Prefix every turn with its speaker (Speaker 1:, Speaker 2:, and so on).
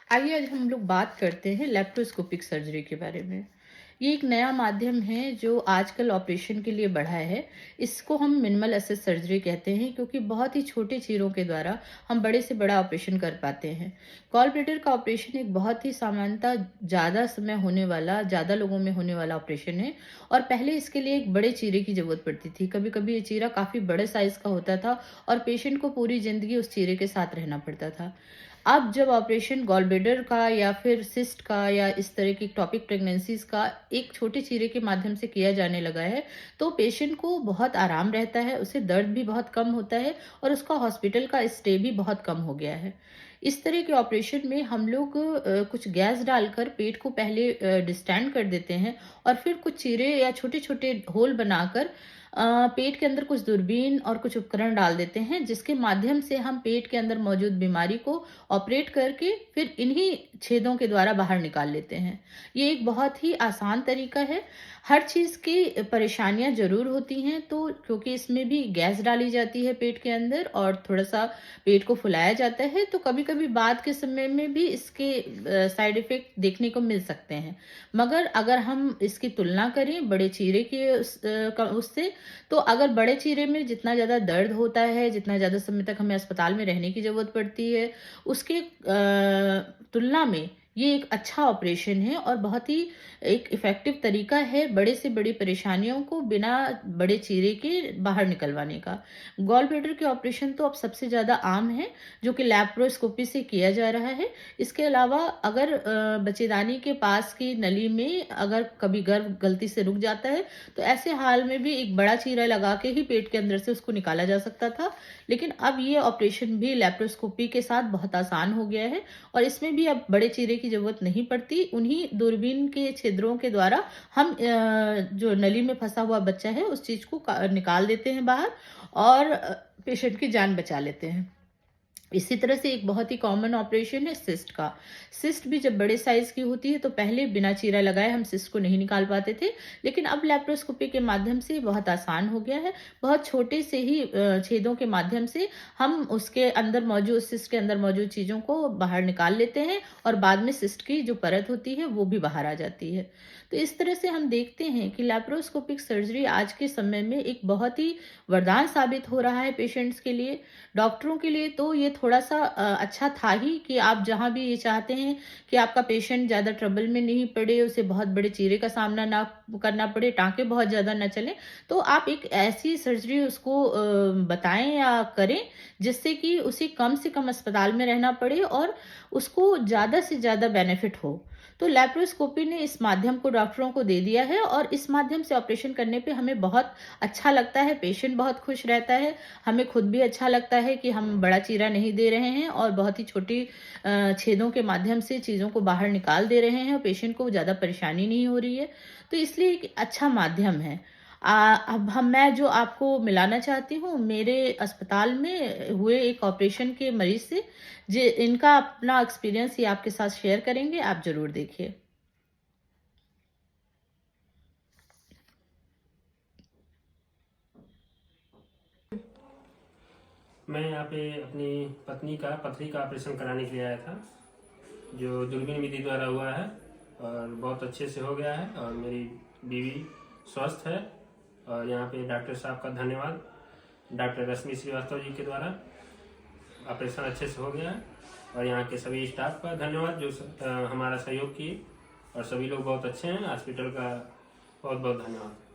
Speaker 1: आइए आज हम लोग बात करते हैं लैप्रोस्कोपिक सर्जरी के बारे में। ये एक नया माध्यम है जो आजकल ऑपरेशन के लिए बढ़ा है। इसको हम मिनिमल असिस्ट सर्जरी कहते हैं क्योंकि बहुत ही छोटे चीरों के द्वारा हम बड़े से बड़ा ऑपरेशन कर पाते हैं। गॉल ब्लैडर का ऑपरेशन एक बहुत ही सामान्यतः ज़्यादा समय होने वाला, ज़्यादा लोगों में होने वाला ऑपरेशन है और पहले इसके लिए एक बड़े चीरे की ज़रूरत पड़ती थी। कभी-कभी ये चीरा काफ़ी बड़े साइज़ का होता था और पेशेंट को पूरी ज़िंदगी उस चीरे के साथ रहना पड़ता था। अब जब ऑपरेशन गॉल ब्लैडर का या फिर सिस्ट का या इस तरह की टॉपिक प्रेगनेंसीज का एक छोटे चीरे के माध्यम से किया जाने लगा है, तो पेशेंट को बहुत आराम रहता है, उसे दर्द भी बहुत कम होता है और उसका हॉस्पिटल का स्टे भी बहुत कम हो गया है। इस तरह के ऑपरेशन में हम लोग कुछ गैस डालकर पेट को पहले डिस्टेंड कर देते हैं और फिर कुछ चीरे या छोटे-छोटे होल बनाकर पेट के अंदर कुछ दूरबीन और कुछ उपकरण डाल देते हैं जिसके माध्यम से हम पेट के अंदर मौजूद बीमारी को ऑपरेट करके फिर इन्हीं छेदों के द्वारा बाहर निकाल लेते हैं। ये एक बहुत ही आसान तरीका है। हर चीज़ की परेशानियां जरूर होती हैं, तो क्योंकि इसमें भी गैस डाली जाती है पेट के अंदर और थोड़ा सा पेट को फुलाया जाता है, तो कभी कभी बाद के समय में भी इसके साइड इफेक्ट देखने को मिल सकते हैं। मगर अगर हम इसकी तुलना करें बड़े चीरे के उससे, तो अगर बड़े चीरे में जितना ज़्यादा दर्द होता है, जितना ज़्यादा समय तक हमें अस्पताल में रहने की ज़रूरत पड़ती है, उसके तुलना में ये एक अच्छा ऑपरेशन है और बहुत ही एक इफ़ेक्टिव तरीका है बड़े से बड़ी परेशानियों को बिना बड़े चीरे के बाहर निकलवाने का। गॉल ब्लैडर के ऑपरेशन तो अब सबसे ज़्यादा आम है, जो कि लैप्रोस्कोपी से किया जा रहा है। इसके अलावा अगर बच्चेदानी के पास की नली में अगर कभी गर्भ गलती से रुक जाता है, तो ऐसे हाल में भी एक बड़ा चीरा लगा के ही पेट के अंदर से उसको निकाला जा सकता था। लेकिन अब ये ऑपरेशन भी लैप्रोस्कोपी के साथ बहुत आसान हो गया है और इसमें भी अब बड़े चीरे की ज़रूरत नहीं पड़ती। उन्हीं दूरबीन के छिद्रों के द्वारा हम जो नली में फँसा हुआ बच्चा है, उस चीज़ को निकाल देते हैं बाहर और पेशेंट की जान बचा लेते हैं। इसी तरह से एक बहुत ही कॉमन ऑपरेशन है सिस्ट का। सिस्ट भी जब बड़े साइज की होती है तो पहले बिना चीरा लगाए हम सिस्ट को नहीं निकाल पाते थे, लेकिन अब लैप्रोस्कोपी के माध्यम से बहुत आसान हो गया है। बहुत छोटे से ही छेदों के माध्यम से हम उसके अंदर मौजूद सिस्ट के अंदर मौजूद चीज़ों को बाहर निकाल लेते हैं और बाद में सिस्ट की जो परत होती है वो भी बाहर आ जाती है। तो इस तरह से हम देखते हैं कि लैप्रोस्कोपिक सर्जरी आज के समय में एक बहुत ही वरदान साबित हो रहा है पेशेंट्स के लिए। डॉक्टरों के लिए तो ये थोड़ा-सा अच्छा था ही कि आप जहाँ भी ये चाहते हैं कि आपका पेशेंट ज़्यादा ट्रबल में नहीं पड़े, उसे बहुत बड़े चीरे का सामना ना करना पड़े, टाँके बहुत ज़्यादा ना चलें, तो आप एक ऐसी सर्जरी उसको बताएँ या करें, जिससे कि उसे कम से कम अस्पताल में रहना पड़े और उसको ज़्यादा से ज़्यादा बेनिफिट हो। तो लैप्रोस्कोपी ने इस माध्यम को डॉक्टरों को दे दिया है और इस माध्यम से ऑपरेशन करने पे हमें बहुत अच्छा लगता है, पेशेंट बहुत खुश रहता है, हमें खुद भी अच्छा लगता है कि हम बड़ा चीरा नहीं दे रहे हैं और बहुत ही छोटी छेदों के माध्यम से चीज़ों को बाहर निकाल दे रहे हैं और पेशेंट को ज़्यादा परेशानी नहीं हो रही है। तो इसलिए एक अच्छा माध्यम है। अब हम मैं जो आपको मिलाना चाहती हूँ मेरे अस्पताल में हुए एक ऑपरेशन के मरीज से, जे इनका अपना एक्सपीरियंस ये आपके साथ शेयर करेंगे, आप ज़रूर देखिए।
Speaker 2: मैं यहाँ पे अपनी पत्नी का पथरी का ऑपरेशन कराने के लिए आया था, जो दूरबीन विधि द्वारा हुआ है और बहुत अच्छे से हो गया है और मेरी बीवी स्वस्थ है। और यहाँ पे डॉक्टर साहब का धन्यवाद, डॉक्टर रश्मि श्रीवास्तव जी के द्वारा ऑपरेशन अच्छे से हो गया है। और यहाँ के सभी स्टाफ का धन्यवाद जो हमारा सहयोग किए, और सभी लोग बहुत अच्छे हैं। हॉस्पिटल का बहुत बहुत धन्यवाद।